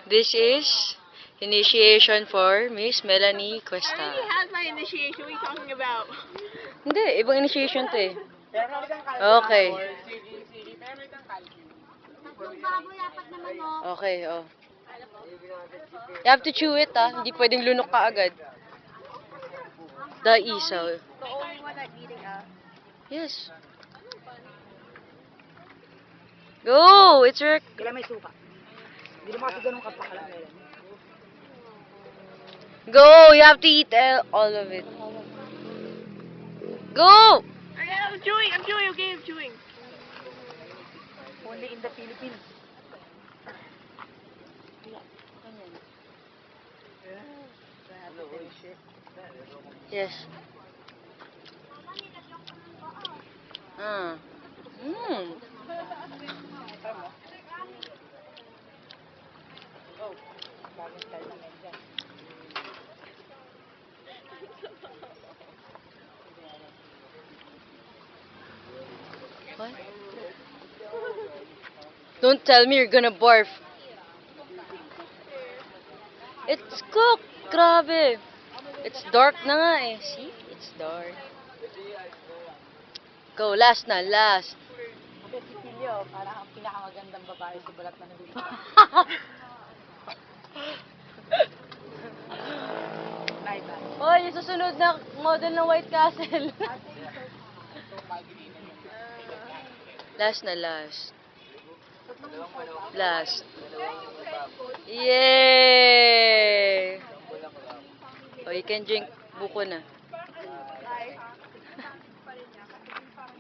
This is initiation for Miss Melanie I Cuesta. already had my initiation. What are you talking about? Hindi, ibang initiation to eh. Okay. Okay, oh. You have to chew it, ah. Hindi pwedeng lunok ka agad. The isaw. The only one I'm eating out. Yes. Go! It's your... Kailan may suka. Hindi naman kasi ganun kapakalan meron. Go! You have to eat all of it. Go! I'm chewing. I'm chewing. Okay, I'm chewing. Only in the Philippines. Yes. Ah. Mm. What? Don't tell me you're gonna barf. It's cooked. Grabe. It's dark na nga eh. See? It's dark. Go, last na, last. Kasi si Pilio, parang ang pinakamagandang babae sa balat na nandito. Hoy, yung susunod na model ng White Castle. Last na, last. Last. Yay! Oh, you can drink buko na.